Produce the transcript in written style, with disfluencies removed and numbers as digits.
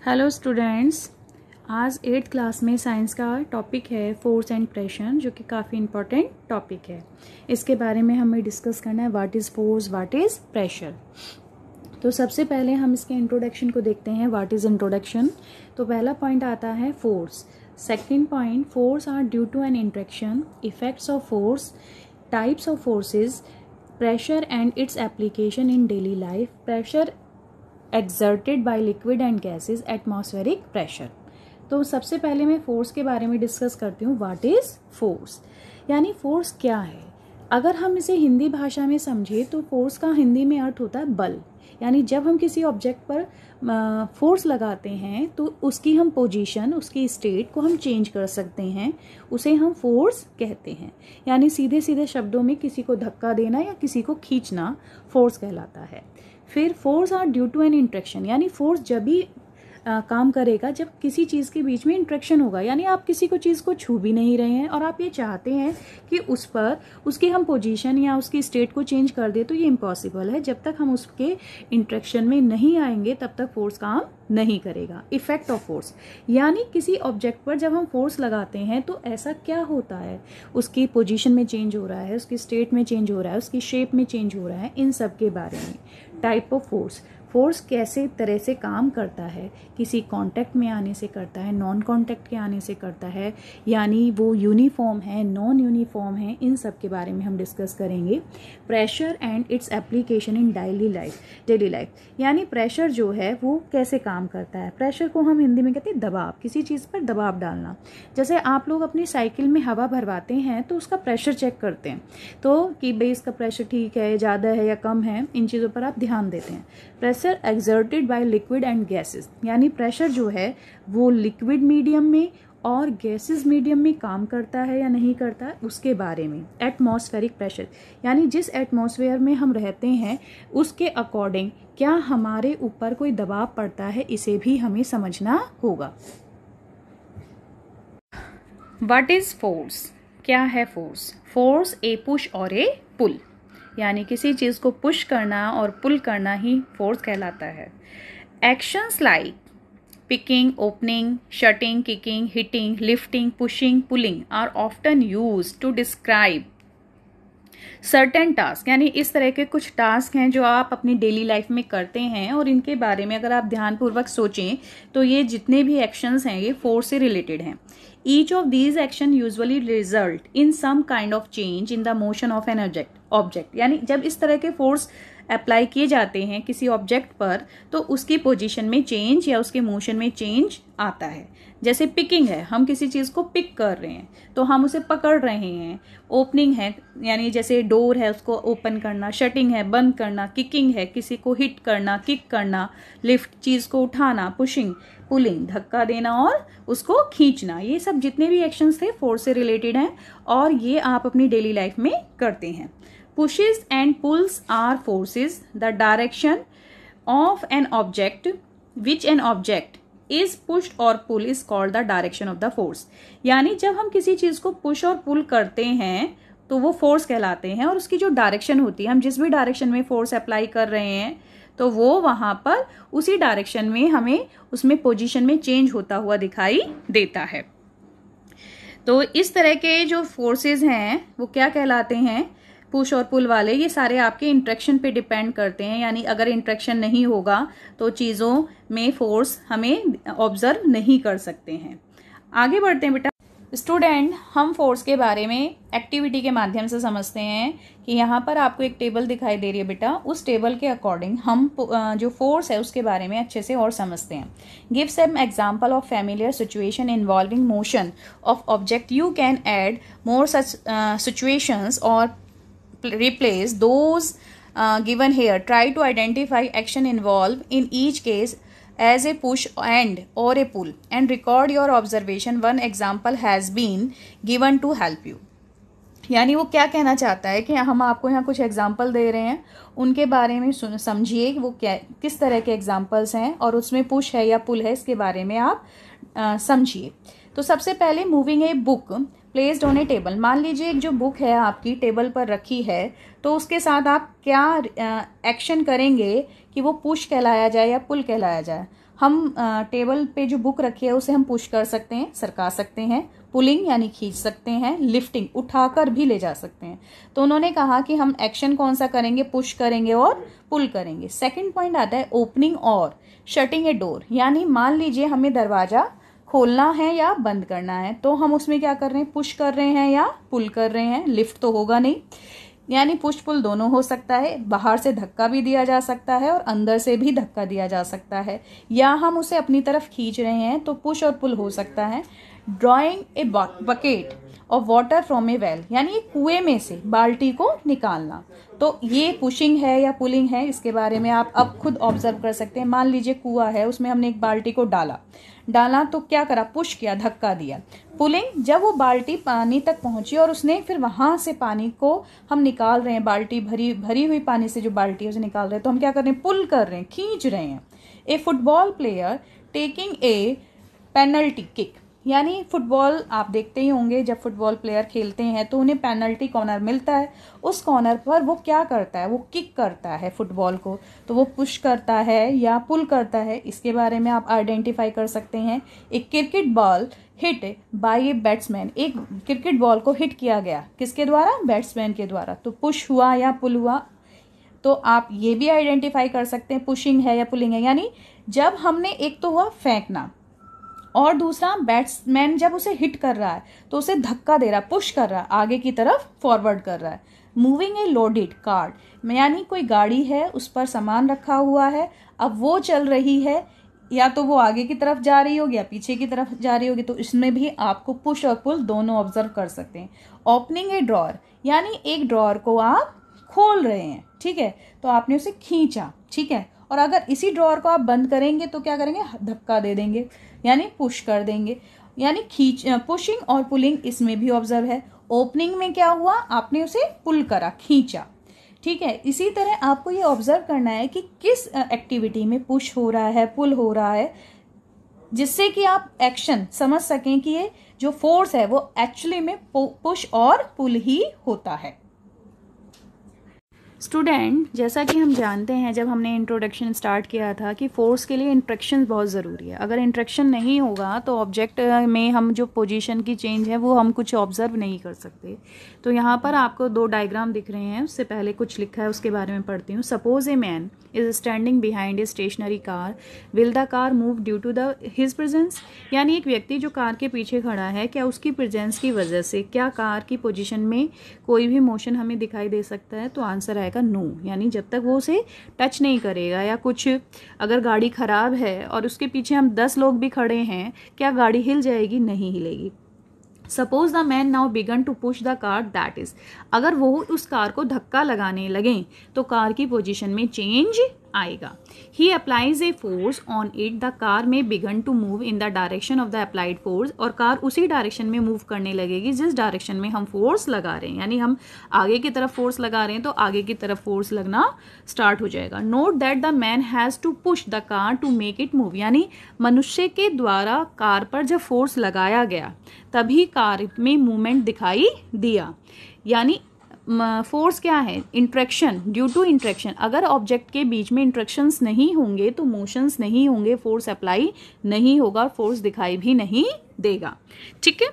Hello students, आज 8th class में science का टॉपिक है फोर्स एंड प्रेशर, जो कि काफ़ी इम्पोर्टेंट टॉपिक है। इसके बारे में हमें डिस्कस करना है what is force, what is pressure. तो सबसे पहले हम इसके इंट्रोडक्शन को देखते हैं। What is introduction? तो पहला पॉइंट आता है force. Second point, force are due to an interaction, effects of force, types of forces, pressure and its application in daily life, pressure exerted by liquid and gases, atmospheric pressure। तो सबसे पहले मैं force के बारे में discuss करती हूँ। What is force, यानी फोर्स क्या है। अगर हम इसे हिंदी भाषा में समझे तो फोर्स का हिंदी में अर्थ होता है बल। यानी जब हम किसी ऑब्जेक्ट पर फोर्स लगाते हैं तो उसकी हम पोजीशन, उसकी स्टेट को हम चेंज कर सकते हैं, उसे हम फोर्स कहते हैं। यानी सीधे सीधे शब्दों में किसी को धक्का देना या किसी को खींचना फोर्स कहलाता है। फिर force are due to an interaction, यानी फोर्स जब भी काम करेगा जब किसी चीज़ के बीच में इंट्रैक्शन होगा। यानी आप किसी को चीज़ को छू भी नहीं रहे हैं और आप ये चाहते हैं कि उस पर उसकी हम पोजीशन या उसकी स्टेट को चेंज कर दे, तो ये इम्पॉसिबल है। जब तक हम उसके इंट्रैक्शन में नहीं आएंगे तब तक फोर्स काम नहीं करेगा। इफेक्ट ऑफ फोर्स, यानी किसी ऑब्जेक्ट पर जब हम फोर्स लगाते हैं तो ऐसा क्या होता है, उसकी पोजीशन में चेंज हो रहा है, उसकी स्टेट में चेंज हो रहा है, उसकी शेप में चेंज हो रहा है, इन सब के बारे में। टाइप ऑफ फोर्स, फोर्स कैसे तरह से काम करता है, किसी कांटेक्ट में आने से करता है, नॉन कांटेक्ट के आने से करता है, यानी वो यूनिफॉर्म है, नॉन यूनिफॉर्म है, इन सब के बारे में हम डिस्कस करेंगे। Pressure and its application in daily life, यानी प्रेशर जो है वो कैसे काम करता है। प्रेशर को हम हिंदी में कहते हैं दबाव, किसी चीज़ पर दबाव डालना। जैसे आप लोग अपनी साइकिल में हवा भरवाते हैं तो उसका प्रेशर चेक करते हैं, तो कि भाई इसका प्रेशर ठीक है, ज़्यादा है या कम है, इन चीज़ों पर आप ध्यान देते हैं। Pressure exerted by liquid and gases, यानी प्रेशर जो है वो लिक्विड मीडियम में और गैसेस मीडियम में काम करता है या नहीं करता है, उसके बारे में। एटमॉस्फेरिक प्रेशर, यानी जिस एटमॉस्फेयर में हम रहते हैं उसके अकॉर्डिंग क्या हमारे ऊपर कोई दबाव पड़ता है, इसे भी हमें समझना होगा। व्हाट इज फोर्स, क्या है फोर्स? फोर्स ए पुश और ए पुल, यानी किसी चीज़ को पुश करना और पुल करना ही फोर्स कहलाता है। Actions like picking, opening, shutting, kicking, hitting, lifting, pushing, pulling are often used to describe certain task, यानी इस तरह के कुछ टास्क हैं जो आप अपनी डेली लाइफ में करते हैं और इनके बारे में अगर आप ध्यानपूर्वक सोचें तो ये जितने भी एक्शंस हैं ये फोर्स से रिलेटेड हैं। Each of these action usually result in some kind of change in the motion of an object, यानी जब इस तरह के फोर्स अप्लाई किए जाते हैं किसी ऑब्जेक्ट पर तो उसकी पोजीशन में चेंज या उसके मोशन में चेंज आता है। जैसे पिकिंग है, हम किसी चीज़ को पिक कर रहे हैं तो हम उसे पकड़ रहे हैं। ओपनिंग है, यानी जैसे डोर है उसको ओपन करना। शटिंग है, बंद करना। किकिंग है, किसी को हिट करना, किक करना। लिफ्ट, चीज़ को उठाना। पुशिंग, पुलिंग, धक्का देना और उसको खींचना। ये सब जितने भी एक्शंस थे फोर्स से रिलेटेड हैं और ये आप अपनी डेली लाइफ में करते हैं। Pushes and pulls are forces. The direction of an object which an object is pushed or pull is called the direction of the force. यानी जब हम किसी चीज़ को पुश और पुल करते हैं तो वो फोर्स कहलाते हैं और उसकी जो डायरेक्शन होती है, हम जिस भी डायरेक्शन में फोर्स अप्लाई कर रहे हैं तो वो वहाँ पर उसी डायरेक्शन में हमें उसमें पोजीशन में चेंज होता हुआ दिखाई देता है। तो इस तरह के जो फोर्सेस हैं वो क्या कहलाते हैं, पुश और पुल वाले। ये सारे आपके इंट्रैक्शन पे डिपेंड करते हैं, यानी अगर इंट्रैक्शन नहीं होगा तो चीज़ों में फोर्स हमें ऑब्जर्व नहीं कर सकते हैं। आगे बढ़ते हैं बेटा। स्टूडेंट, हम फोर्स के बारे में एक्टिविटी के माध्यम से समझते हैं कि यहाँ पर आपको एक टेबल दिखाई दे रही है बेटा, उस टेबल के अकॉर्डिंग हम जो फोर्स है उसके बारे में अच्छे से और समझते हैं। Give some example of familiar situation involving motion of object. You can add more such situations और replace those given here. Try to identify action involved in each case as a push and or a pull and record your observation. One example has been given to help you. यानी वो क्या कहना चाहता है कि हम आपको यहाँ कुछ एग्जाम्पल दे रहे हैं, उनके बारे में समझिए वो क्या किस तरह के एग्जाम्पल्स हैं और उसमें पुश है या पुल है, इसके बारे में आप समझिए। तो सबसे पहले moving a book, placed on A table. मान लीजिए एक जो बुक है आपकी टेबल पर रखी है, तो उसके साथ आप क्या एक्शन करेंगे कि वो पुश कहलाया जाए या पुल कहलाया जाए। हम टेबल पे जो बुक रखी है उसे हम पुश कर सकते हैं, सरका सकते हैं, पुलिंग यानी खींच सकते हैं, लिफ्टिंग उठाकर भी ले जा सकते हैं। तो उन्होंने कहा कि हम एक्शन कौन सा करेंगे, पुश करेंगे और पुल करेंगे। सेकंड पॉइंट आता है ओपनिंग और शटिंग ए डोर, यानी मान लीजिए हमें दरवाजा खोलना है या बंद करना है, तो हम उसमें क्या कर रहे हैं, पुश कर रहे हैं या पुल कर रहे हैं। लिफ्ट तो होगा नहीं, यानी पुश पुल दोनों हो सकता है। बाहर से धक्का भी दिया जा सकता है और अंदर से भी धक्का दिया जा सकता है, या हम उसे अपनी तरफ खींच रहे हैं तो पुश और पुल हो सकता है। Drawing a bucket of water from A well, यानी एक कुएं में से बाल्टी को निकालना, तो ये पुशिंग है या पुलिंग है, इसके बारे में आप अब खुद ऑब्जर्व कर सकते हैं। मान लीजिए कुआं है, उसमें हमने एक बाल्टी को डाला तो क्या करा, पुश किया, धक्का दिया। पुलिंग, जब वो बाल्टी पानी तक पहुंची और उसने फिर वहां से पानी को हम निकाल रहे हैं, बाल्टी भरी हुई पानी से जो बाल्टी है उसे निकाल रहे हैं, तो हम क्या कर रहे हैं, पुल कर रहे हैं, खींच रहे हैं। ए football player taking a penalty kick, यानी फुटबॉल आप देखते ही होंगे, जब फुटबॉल प्लेयर खेलते हैं तो उन्हें पेनल्टी कॉर्नर मिलता है। उस कॉर्नर पर वो क्या करता है, वो किक करता है फुटबॉल को, तो वो पुश करता है या पुल करता है, इसके बारे में आप आइडेंटिफाई कर सकते हैं। एक cricket ball hit by a batsman, एक क्रिकेट बॉल को हिट किया गया किसके द्वारा, बैट्समैन के द्वारा, तो पुश हुआ या पुल हुआ। तो आप ये भी आइडेंटिफाई कर सकते हैं पुशिंग है या पुलिंग है, यानी जब हमने, एक तो हुआ फेंकना और दूसरा बैट्समैन जब उसे हिट कर रहा है तो उसे धक्का दे रहा है, पुश कर रहा है, आगे की तरफ फॉरवर्ड कर रहा है। मूविंग ए लोडेड कार्ट, यानी कोई गाड़ी है उस पर सामान रखा हुआ है, अब वो चल रही है, या तो वो आगे की तरफ जा रही होगी या पीछे की तरफ जा रही होगी, तो इसमें भी आपको पुश और पुल दोनों ऑब्जर्व कर सकते हैं। ओपनिंग ए ड्रॉअर, यानी एक ड्रॉअर को आप खोल रहे हैं, ठीक है, तो आपने उसे खींचा, ठीक है, और अगर इसी ड्रॉअर को आप बंद करेंगे तो क्या करेंगे, धक्का दे देंगे, यानी पुश कर देंगे, यानी पुशिंग और पुलिंग इसमें भी ऑब्जर्व है। ओपनिंग में क्या हुआ, आपने उसे पुल करा, खींचा, ठीक है। इसी तरह आपको ये ऑब्जर्व करना है कि किस एक्टिविटी में पुश हो रहा है, पुल हो रहा है, जिससे कि आप एक्शन समझ सकें कि ये जो फोर्स है वो एक्चुअली में पुश और पुल ही होता है। स्टूडेंट, जैसा कि हम जानते हैं जब हमने इंट्रोडक्शन स्टार्ट किया था कि फोर्स के लिए इंट्रैक्शन बहुत ज़रूरी है। अगर इंट्रैक्शन नहीं होगा तो ऑब्जेक्ट में हम जो पोजीशन की चेंज है वो हम कुछ ऑब्जर्व नहीं कर सकते। तो यहाँ पर आपको दो डायग्राम दिख रहे हैं, उससे पहले कुछ लिखा है उसके बारे में पढ़ती हूँ। Suppose a man is standing behind a stationary car, will the car move due to his presence, यानी एक व्यक्ति जो कार के पीछे खड़ा है, क्या उसकी प्रेजेंस की वजह से क्या कार की पोजीशन में कोई भी मोशन हमें दिखाई दे सकता है, तो आंसर आएगा नो, यानी जब तक वो उसे टच नहीं करेगा, या कुछ अगर गाड़ी खराब है और उसके पीछे हम 10 लोग भी खड़े हैं, क्या गाड़ी हिल जाएगी, नहीं हिलेगी। Suppose the man now began to push the car, that is, अगर वो उस कार को धक्का लगाने लगे तो कार की पोजीशन में चेंज आएगा। He applies a force on it, the car में began to move in the direction of the applied force, और कार उसी डायरेक्शन में मूव करने लगेगी जिस डायरेक्शन में हम फोर्स लगा रहे हैं, यानी हम आगे की तरफ फोर्स लगा रहे हैं तो आगे की तरफ फोर्स लगना स्टार्ट हो जाएगा। Note that the man has to push the car to make it move, यानी मनुष्य के द्वारा कार पर जब फोर्स लगाया गया तभी कार में मूवमेंट दिखाई दिया, यानी फोर्स क्या है, इंट्रैक्शन, ड्यू टू इंट्रैक्शन। अगर ऑब्जेक्ट के बीच में इंट्रैक्शंस नहीं होंगे तो मोशंस नहीं होंगे, फोर्स अप्लाई नहीं होगा, फोर्स दिखाई भी नहीं देगा, ठीक है।